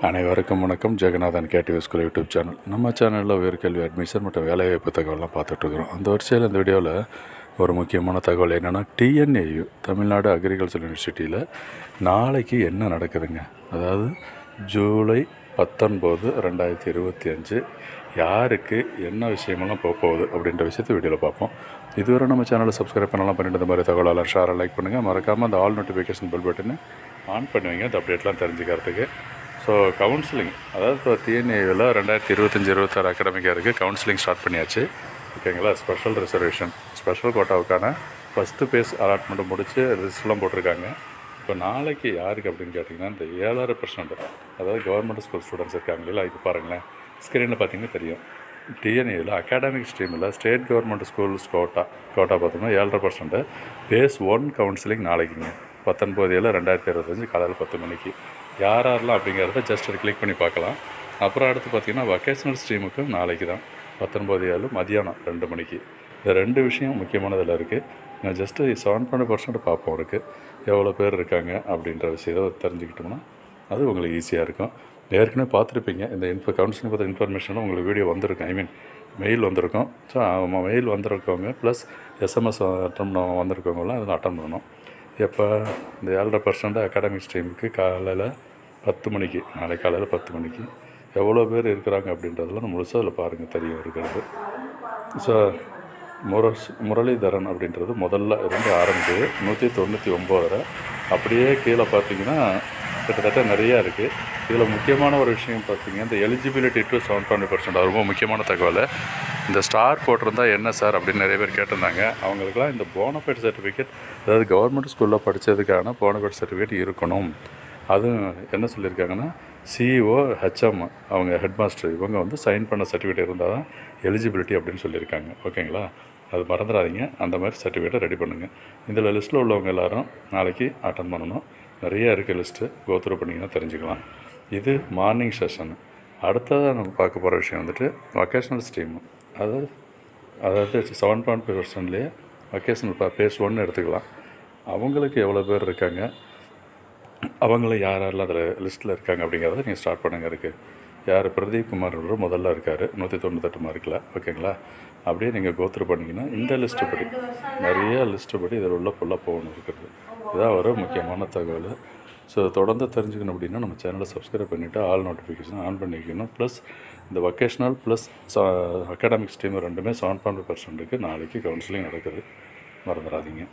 அனைவருக்கும் வணக்கம். Jeganathan KTV school YouTube channel. நம்ம சேனலில் உயர்கல்வி அட்மிஷன் மற்றும் வேலைவாய்ப்பு தகவலாம் பார்த்துட்ருக்குறோம். அந்த வரிசையில் இந்த வீடியோவில் ஒரு முக்கியமான தகவல் என்னென்னா, டிஎன்ஏயு தமிழ்நாடு அக்ரிகல்ச்சர் யூனிவர்சிட்டியில் நாளைக்கு என்ன நடக்குதுங்க, அதாவது ஜூலை 19, 2025 யாருக்கு என்ன விஷயமெல்லாம் போகுது அப்படின்ற விஷயத்தை வீடியோவில் பார்ப்போம். இதுவரை நம்ம சேனலை சப்ஸ்கிரைப் பண்ணலாம், பண்ணிட்டு இந்த மாதிரி தகவலெல்லாம் ஷேர் லைக் பண்ணுங்கள். மறக்காமல் அந்த ஆல் நோட்டிஃபிகேஷன் பெல் பட்டனை ஆன் பண்ணுவீங்க, அந்த அப்டேட்லாம் தெரிஞ்சுக்கிறதுக்கு. ஸோ கவுன்சிலிங், அதாவது இப்போ டிஎன்ஏவில் 2025-26 அகாடமிக்காக இருக்குது. கவுன்சிலிங் ஸ்டார்ட் பண்ணியாச்சு, ஓகேங்களா. ஸ்பெஷல் ரிசர்வேஷன், ஸ்பெஷல் கோட்டாவுக்கான ஃபஸ்ட்டு பேஸ் அலாட்மெண்ட்டு முடித்து ரிஜிஸ்டர்லாம் போட்டிருக்காங்க. இப்போ நாளைக்கு யாருக்கு அப்படின்னு கேட்டிங்கன்னா, இந்த 7.5%, அதாவது கவர்மெண்ட் ஸ்கூல் ஸ்டூடெண்ட்ஸ் இருக்காங்க இல்லை, இப்போ பாருங்களேன் ஸ்க்ரீனில் பார்த்தீங்கன்னா தெரியும். டிஎன்ஏவில் அகாடமிக் ஸ்ட்ரீமில் ஸ்டேட் கவர்மெண்ட் ஸ்கூல்ஸ் கோட்டா பார்த்தோம்னா 7.5% பேஸ் 1 கவுன்சிலிங் நாளைக்குங்க 19/7/2025 காலையில் 10 மணிக்கு. யாரெல்லாம் அப்படிங்கிறத ஜஸ்ட் கிளிக் பண்ணி பார்க்கலாம். அப்புறம் அடுத்து பார்த்திங்கன்னா வொகேஷ்னல் ஸ்ட்ரீமுக்கும் நாளைக்கு தான் 19/7 மதியானம் 2 மணிக்கு. இந்த 2 விஷயம் முக்கியமானதில் இருக்குது. நான் ஜஸ்ட்டு 7.5% பார்ப்போம் இருக்குது எவ்வளோ பேர் இருக்காங்க அப்படின்ற விஷயத்தை தெரிஞ்சுக்கிட்டோம்னா அது உங்களுக்கு ஈஸியாக இருக்கும். ஏற்கனவே பார்த்துருப்பீங்க இந்த கவுன்சிலிங் பற்றி இன்ஃபர்மேஷனும் உங்களுக்கு வீடியோ வந்திருக்கும், மெயில் வந்திருக்கும். ஸோ மெயில் வந்திருக்கவங்க ப்ளஸ் எஸ்எம்எஸ் வந்திருக்கவங்களாம் அதில் அட்டன் பண்ணணும். எப்போ இந்த 7.5% அகாடமிக் ஸ்ட்ரீமுக்கு காலையில் 10 மணிக்கு, நாளை காலையில் 10 மணிக்கு எவ்வளோ பேர் இருக்கிறாங்க அப்படின்றதெல்லாம் முழுசாக அதில் பாருங்கள், தெரியும் இருக்கிறது. ஸோ முரளிதரன் அப்படின்றது முதல்ல இருந்து ஆரம்பிக்குது 199. அப்படியே கீழே பார்த்தீங்கன்னா கிட்டத்தட்ட நிறையா இருக்குது. இதில் முக்கியமான ஒரு விஷயம் பார்த்திங்கன்னா, இந்த எலிஜிபிலிட்டி டு 7.5% ரொம்ப முக்கியமான தகவல். இந்த ஸ்டார் போட்டிருந்தால் என்ன சார் அப்படின்னு நிறைய பேர் கேட்டிருந்தாங்க. அவங்களுக்குலாம் இந்த போனஃபைட் சர்டிஃபிகேட், அதாவது கவர்மெண்ட் ஸ்கூலில் படித்ததுக்கான போனஃபைட் சர்டிஃபிகேட் இருக்கணும். அதுவும் என்ன சொல்லியிருக்காங்கன்னா, சிஇஓ, ஹெச்எம், அவங்க ஹெட் மாஸ்டர் இவங்க வந்து சைன் பண்ண சர்டிஃபிகேட் இருந்தால் தான் எலிஜிபிலிட்டி அப்படின்னு சொல்லியிருக்காங்க, ஓகேங்களா. அது மறந்துடாதீங்க, அந்த மாதிரி சர்டிஃபிகேட்டை ரெடி பண்ணுங்கள். இதில் லிஸ்ட்டில் உள்ளவங்க எல்லோரும் நாளைக்கு அட்டன் பண்ணணும். நிறைய இருக்குது லிஸ்ட்டு, கோத்ரூ பண்ணிங்கன்னா தெரிஞ்சுக்கலாம். இது மார்னிங் செஷனு. அடுத்ததாக நம்ம பார்க்க போகிற விஷயம் வந்துட்டு வொகேஷ்னல் ஸ்ட்ரீமு, அதாவது 7.5%லேயே வொகேஷ்னல் பேஸ் 1 எடுத்துக்கலாம். அவங்களுக்கு எவ்வளோ பேர் இருக்காங்க, அவங்களும் யாரெல்லாம் அதில் லிஸ்ட்டில் இருக்காங்க அப்படிங்கிறத நீங்கள் ஸ்டார்ட் பண்ணுங்க. இருக்குது யார், பிரதீப் குமார் முதல்ல இருக்கார் 198 மார்க்கில், ஓகேங்களா. அப்படியே நீங்கள் கோத்ரூ பண்ணிங்கன்னா இந்த லிஸ்ட்டு படி, நிறைய லிஸ்ட்டு படி இதில் உள்ள ஃபுல்லாக போகணும் இருக்கிறது. இதான் ஒரு முக்கியமான தகவல். ஸோ தொடர்ந்து தெரிஞ்சுக்கணும் அப்படின்னா நம்ம சேனலை சப்ஸ்கிரைப் பண்ணிவிட்டு ஆல் நோட்டிஃபிகேஷன் ஆன் பண்ணிக்கணும். ப்ளஸ் இந்த வொகேஷ்னல் ப்ளஸ் அகாடமிக் ஸ்ட்ரீம் ரெண்டுமே 7.5%க்கு நாளைக்கு கவுன்சிலிங் நடக்குது, மறந்துடாதீங்க.